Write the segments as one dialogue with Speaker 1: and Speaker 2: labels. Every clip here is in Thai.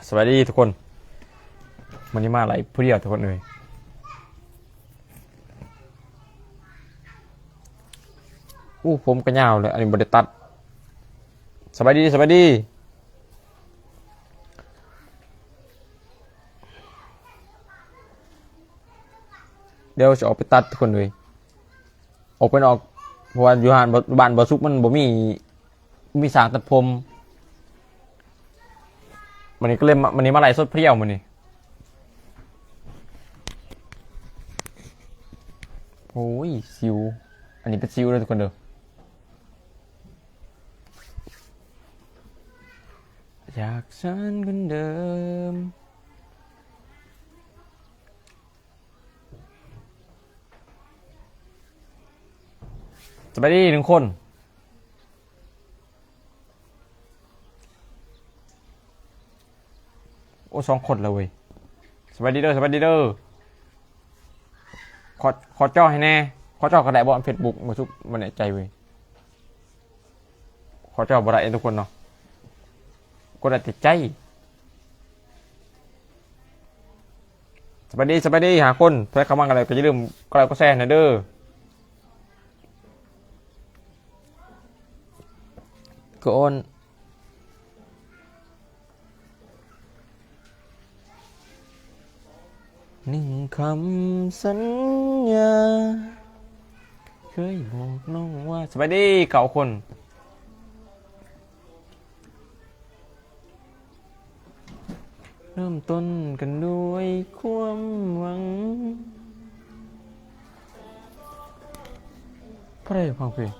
Speaker 1: สวัสดีทุกคนวันนี้มาอะไรผู้เดียวทุกคนเลยผมก็ยาวเลยอันนี้บริตัดสวัสดีสวัสดีเดี๋ยวจะออกไปตัดทุกคนเลยออกเป็นออกเพราะว่าอยู่หานบ้านบ่ซุกมันบ่มีสางตัดผมวันนี้ก็เลยวันนี้มาไล่สดเปรี้ยวมันนี่โอ้ยซิวอันนี้เป็นซิวเลยทุกคนเด้ออยากฉันคนเดิมสวัสดีหนึ่งคนสองคนเลยเว้ยสวัสดีเด้อสวัสดีเด้อขอจ่อให้แน่ขอจ่อกระไดบอลเฟซบุ๊กมาชุบมันในใจเว้ยขอจ่อบอลได้ทุกคนเนาะกดได้ติดใจสวัสดีสวัสดีหาคนเพื่อเข้ามากันเลยก็อย่าลืมก็ไลค์ก็แชร์นะเด้อก็โอนหนึ่งคำสัญญาเคยบอกน้องว่าสวัสดีเก่าคนเริ่มต้นกันด้วยความหวังเพราะอะไรฟังเพลง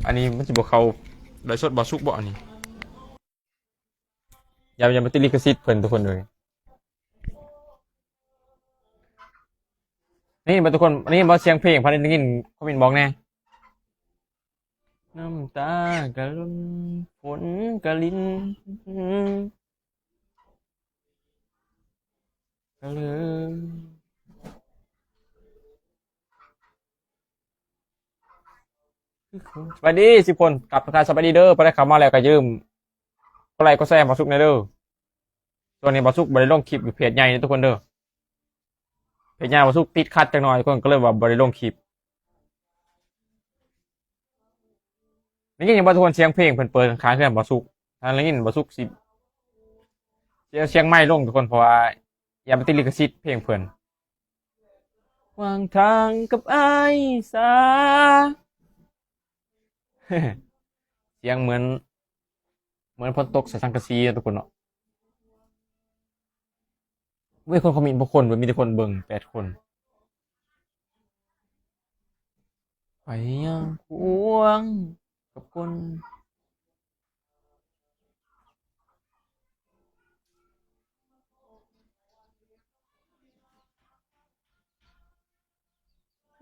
Speaker 1: อันนี้มันจะบอกเขาได้สดบอสุกบ่อันนี้อย่ามาติดลิขสิทธิ์เพิ่นทุกคนเลยนี่มาทุกคนอันนี้มาเสียงเพลงพันธุ์ได้ยินเขาเป็นบอกแน่น้ำตากะล้นฝนกะลินกะเลยสวัสดีสิคนกลับทักทายสวัสดีเด้อไปได้ข่าวมาแล้วก็ยืมก็ไลค์ก็แชร์บอสุกในเด้อตัวนี้บอสุกบริลงคลิปอยู่เพจใหญ่นะทุกคนเด้อเพจใหญ่บอสุกติดคัดจังหน่อยทุกคนก็เลยว่าบริลงคลิปนี่ยังบอทุกคนเสียงเพลงเพิ่นเปิดค้างเครื่องบอสุกทางนี้บอสุกสิเสียงไม่ลงทุกคนเพราะว่าอย่าไปติดลิขสิทธิ์เพลงเพิ่นวางทางกับไอ้สา เสียงเหมือนฝนตกใส่สังกะสีทุกคนเนาะเว้ยคนคอมเมนต์บางคนมีแต่คนเบิ่ง8 คนไปยังห่วงกับคน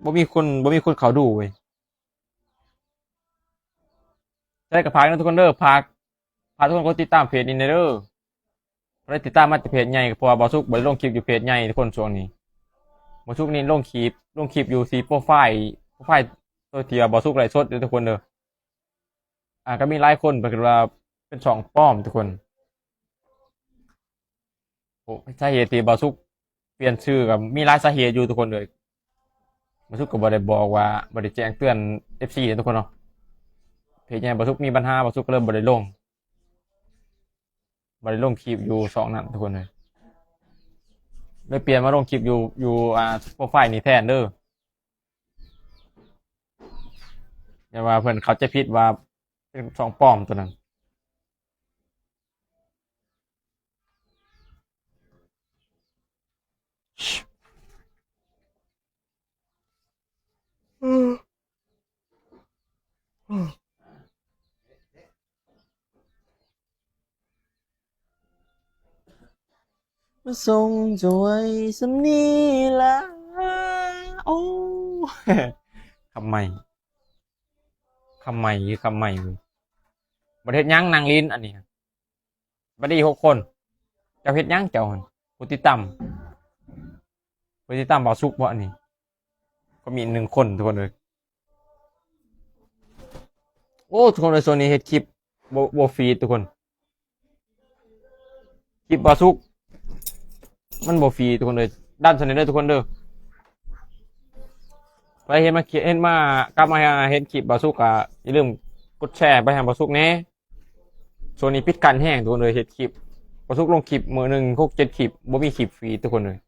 Speaker 1: บ่มีคนเขาดูเว้ยใช่กับพากนะทุกคนเด้อพากทุกคนก็ติดตามเพจนี้เด้อบ่ได้ติดตามมาแต่เพจใหญ่เพราะว่าบ่สุกบ่ได้ลงคลิปอยู่เพจใหญ่ทุกคนช่วงนี้บ่สุกนี่ลงคลิปอยู่ที่โปรไฟล์ตัวที่ว่าบ่สุกไลฟ์สดอยู่ทุกคนเด้อก็มีหลายคนเพิ่นว่าเป็นช่องปลอมทุกคนสาเหตุที่บ่สุกเปลี่ยนชื่อก็มีหลายสาเหตุอยู่ทุกคนเลยบ่สุกก็บ่ได้บอกว่าบ่ได้แจ้งเตือน FC เด้อทุกคนเนาะเพจใหญ่บ่สุกมีปัญหาบ่สุกก็เริ่มบ่ได้ลงคลิปอยู่2นั้นทุกคนเลยเปลี่ยนมาลงคลิปอยู่โปรไฟล์นี้แทนเด้ออย่าว่าเพิ่นเขาใจะผิดว่าเป็นช่องปลอมตัวนั้นมาส่งจะไว้สำนีละโอ้คำใหม่คำใหม่เว้ยบ่ได้เฮ็ดหยังนางลิ้นอันนี้บ่ได้6 คนเจ้าเฮ็ดหยังเจ้าหั่นผู้ติดตามบ่สุกบ่อันนี้ก็มี1 คนทุกคนเลยทุกคนในโซนนี้เฮ็ดคลิปบ่ฟีดทุกคน คลิปบาซุกมันบ่ฟรีทุกคนเลยด้านเสนอเลยทุกคนเด้อไปเห็นมากลับมาเห็นคลิปบาซุกอ่ะอย่าลืมกดแชร์ไปให้บาซุกแน่ส่วนนี้ปิดกันแห้งทุกคนเลยเห็นคลิปบาซุกลงคลิปมือหนึ่งพวก7 คลิปบ่มีคลิปฟรีทุกคนเลย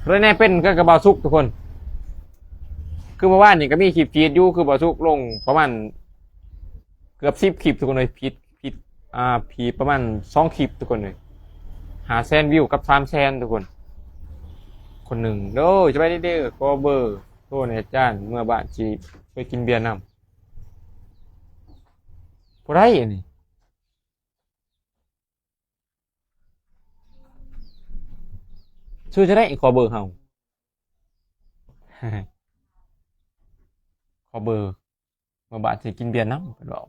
Speaker 1: เลยแน่เป็นก็กับบาซุกทุกคนคือเมื่อวานนี่ก็มีคลิปฟีดอยู่คือบาซุกลงประมาณเกือบ10 คลิปทุกคนเลยผิดผีประมาณ2 คลิปทุกคนเลย500,000 วิวกับ300,000ทุกคนคนหนึ่งโด้จะไปเด้อขอเบอร์โทรในจ้านเมื่อบ้านจีไปกินเบียร์นำผู้ไรอันนี้ชื่อจะได้ขอเบอร์เฮา ขอเบอร์เมื่อบ้านจีกินเบียร์นำเป็นบอก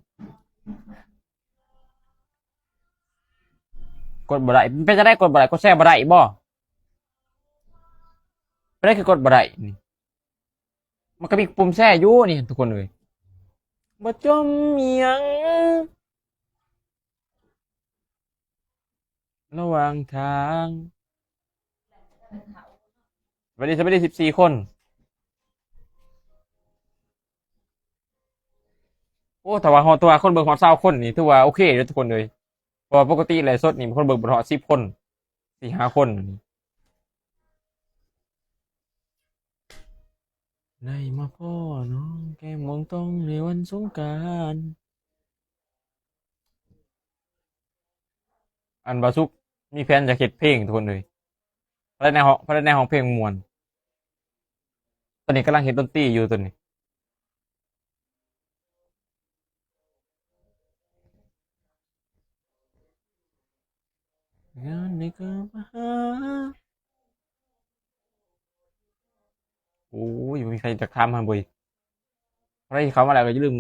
Speaker 1: กดบ่ได้เป็นจะได้กดบ่ได้กดแชร์บ่ได้บ่ไม่ได้คือกดบ่ได้นี่มันก็มีปุ่มแชร์อยู่นี่ทุกคนเลยบ่จมเมียงระหว่างทางวันนี้จะไม่ได้14 คนโอ้แต่ว่าตัวคนเบิ่งฮอต20 คนนี่ถือว่าโอเคเลยทุกคนเลยเพราะว่าปกติไลฟ์สดนี่คนเบิ่งบ่ฮอต10 คน4-5 คนนี่ได้มาพ่อน้องแก้มมองต้องในวันสงกรานต์อันบาซุกมีแฟนจะเขียนเพลงทุกคนเลยเพราะในห้องเพลงมวนตอนนี้กำลังเห็นดนตรีอยู่ตัวนี้งานนี้ก็มาหาโอ้ยมีใครจะทำมาบ่อยอะไรเขามาแล้วก็อย่าลืม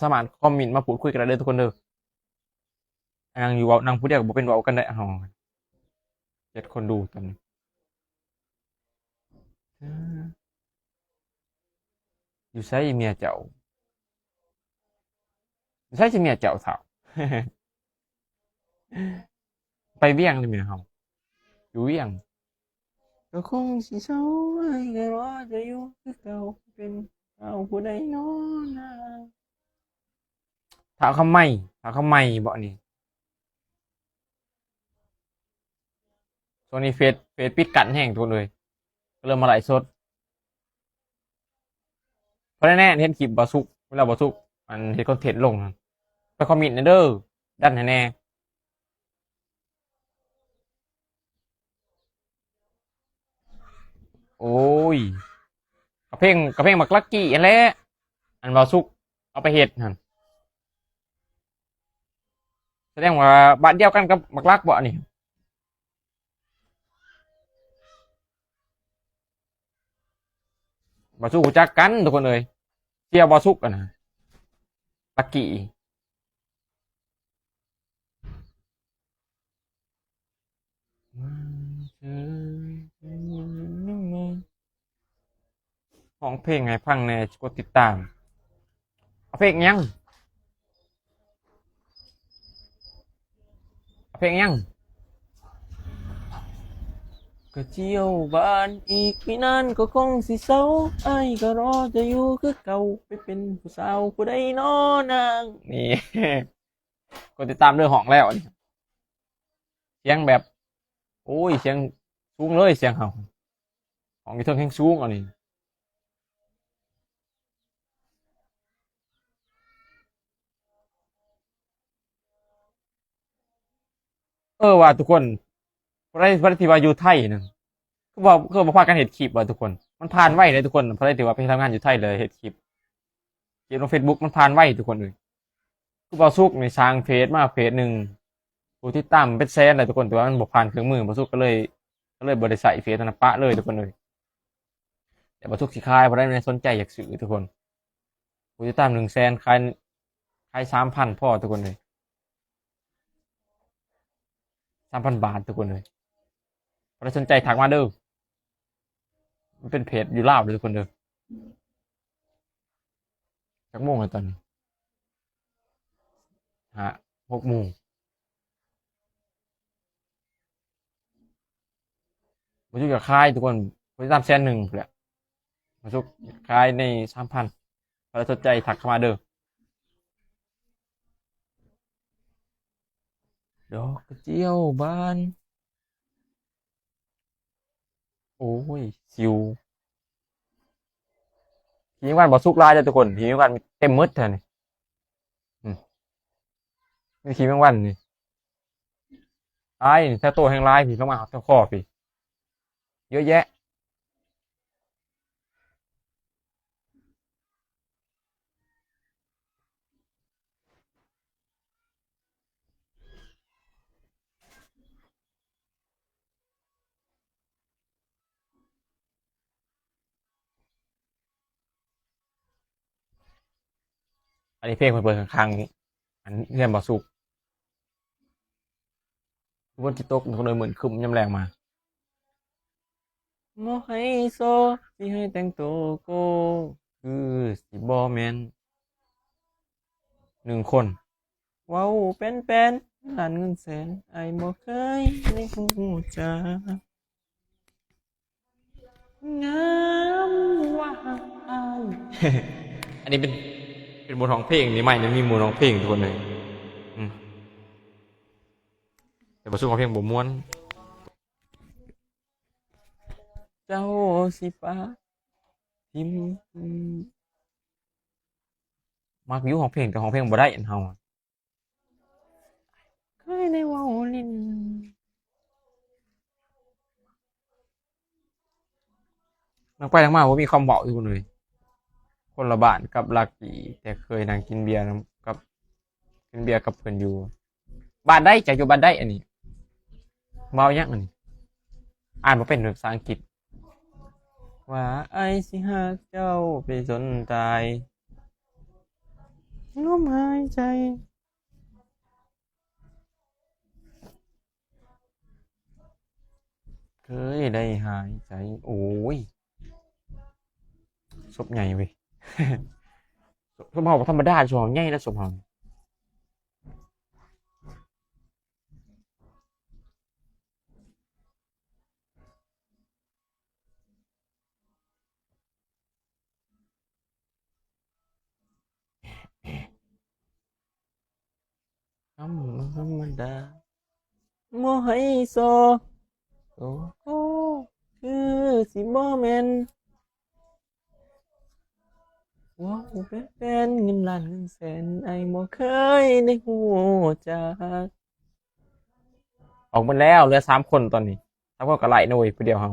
Speaker 1: สามารถคอมเมนต์มาพูดคุยกันได้เลยทุกคนเด้อนางอยู่เว้านางผู้เดียวก็บ่เป็นเว้ากันได้อ๋อ7 คนดูตอนนี้อยู่ใช้เมียเจ้าอยู่ใช้เมียเจ้าสาวไปเวียงเลยเมียเขาอยู่เวียงก็คงสิเศร้าไว้ก็รอจะอยู่คือเก่าเป็นเอาผู้ใดนอนนะถามคำไม่ถามคำไม่บอกนี่ช่วงนี้เฟซปิดกันแห้งทุกคนเลยก็เริ่มมาไลฟ์สดเพราะแน่ๆเห็นคลิปบาซุกเวลาบาซุกมันเห็นคอนเทนต์ลงไปคอมเมนต์นะเด้อดันแน่ๆโอ้ยกระเพงมักลักกี้อันแหละอันบาซุกเอาไปเห็ดหั่นแสดงว่าบ้านเดียวกันกับมักลักบ่นี่บาซุกรู้จักกันทุกคนเลยเที่ยวบาซุกกันนะลักกี้ของเพลงไงพังในกดติดตามเอาเพลงยังเอาเพลงยังก็เที่ยวบ้านอีกไม่นานก็คงสิเศร้าไอ้ายก็รอจะอยู่คือเก่าไปเป็นผู้สาวผู้ใดน้อนางนี่กดติดตามเรื่องของแล้วนี่เสียงแบบโอ้ยเสียงสูงเลยเสียงเขาของที่เทิงแห่งสูงอันนี้ว่าทุกคนพระที่ว่าอยู่ไทยนึงคือว่าพากันเห็นคลิปว่าทุกคนมันผ่านไวเลยทุกคนพระที่ว่าไปทำงานอยู่ไทยเลยเห็นคลิปลงเฟซบุ๊กมันผ่านไวทุกคนเลยคือบอสุกในสร้างเฟซมาเฟซหนึ่งผู้ที่ตามเป็นแสนเลยทุกคนแต่ว่ามันบอกผ่านเครื่องมือบอสุกก็เลยบริษัทเฟซธนปะเลยทุกคนเลยแต่บอสุกสิคายเพราะได้ไม่สนใจอยากซื้อทุกคนผู้ที่ตาม100,000คาย3,000พ่อทุกคนเลย3,000 บาททุกคนเลยใครสนใจทักมาเด้อมันเป็นเพจอยู่ลาวเลยทุกคนเด้อจักโมงเลยตอนนี้ 6 โมงมาชุกอยากคายทุกคนไปตาม100,000แหละมาชุกอยากคายใน3,000ใครสนใจถักเข้ามาเด้อดอกกระเจียวบานโอ้ยสิวทีนี้วันบอสุกลายจ้ะทุกคนทีนี้วันเต็มมืดเท่านี่อืมนี่ทีนี้วันนี่ไอ้นี่ถ้าโตแห่งลายพี่ต้องมาเอาเท่าข้อพี่เยอะแยะอันนี้เพลงเปิดข้างๆอันเรียนบอสุกทุกคนจิตตกคนเลยเหมือนคึมยำแรงมาโมไฮโซที่ให้แต่งตัวโกคือสิบอแมน1 คนเว้าวเป็นล้านเงินแสนไอ้บ่เคยในหูจักงามว่าอายอันนี้เป็นบทของเพลงนี่ใหม่นะมีหมูร้องเพลงทุกคนเลยอืมแต่บทสู้ของเพลงบ่ม่วนเจ้าสิปาทิมมักอยู่ของเพลงแต่ของเพลงบ่ได้อันเฮาเคยได้เว้าลิ้นนักไปนักมาบ่มีคำเว้าอยู่เลยคนละบ้านกับลักกี้แต่เคยนั่งกินเบียร์นำกับกินเบียร์กับเพิ่นอยู่บ้านใดจะอยู่บ้านใดอันนี้เว้าหยังอันนี้อ่านบ่เป็นภาษาอังกฤษว่าไอ้สิฮักเจ้าไปจนตายลมหายใจเคยได้หายใจโอ้ยศพใหญ่เว้ยศพเฮาบ่ธรรมดาศพเฮาใหญ่นะศพเฮาธรรมดาบ่ให้โซโอ้โอ้คือสิบ่แม่นว้าวเป็นเงินล้านเงินแสนไอ้บ่เคยได้ฮู้จักออกหมดแล้วเหลือ3 คนตอนนี้3 คนก็ไล่นะเว้ยผู้เดียวเฮา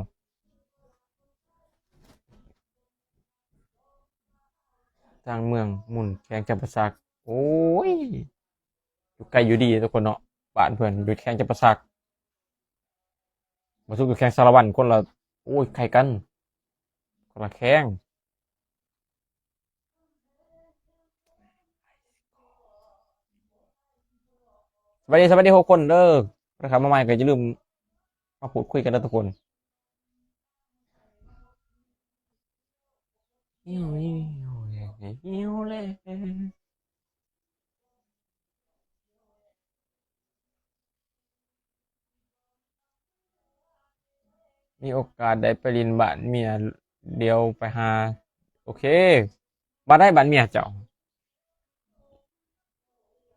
Speaker 1: สร้างเมืองหมุนแข่งจับประสักโอ้ยอยู่ไกลอยู่ดีทุกคนเนาะบ้านเพื่อนอยู่แข่งจับประสักบ่สู้อยู่แข่งสารวัตรคนละโอ้ยใครกันคนละแข่งสวัสดี6 คนเด้อนะครับมาใหม่ก็อย่าลืมมาพูดคุยกันนะทุกคนหิวหิวหิวเลยมีโอกาสได้ไปลินบ้านเมียเดียวไปหาโอเคมาได้บ้านเมียเจ้า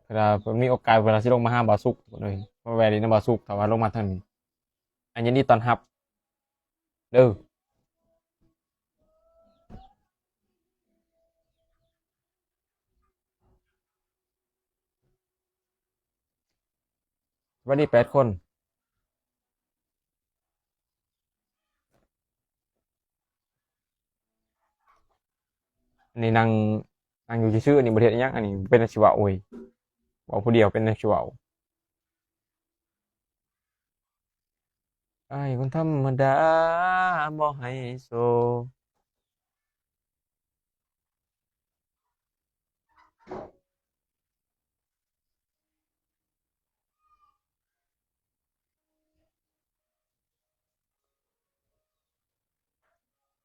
Speaker 1: เวลามีโอกาสเวลาสิลงมาหาบ่าวสุกเลยมาแวะลินบ่าวสุกแต่ว่าลงมาทางนี้อันยินดีต้อนรับเด้อสวัสดี8 คนอันนี้นั่งอยู่ซื่อๆอันนี้บ่เฮ็ดอิหยังอันนี้เป็นอาชีวะโอ้ยเว้าผู้เดียวเป็นอาชีวะอ้ายคนธรรมดาบ่ให้โซ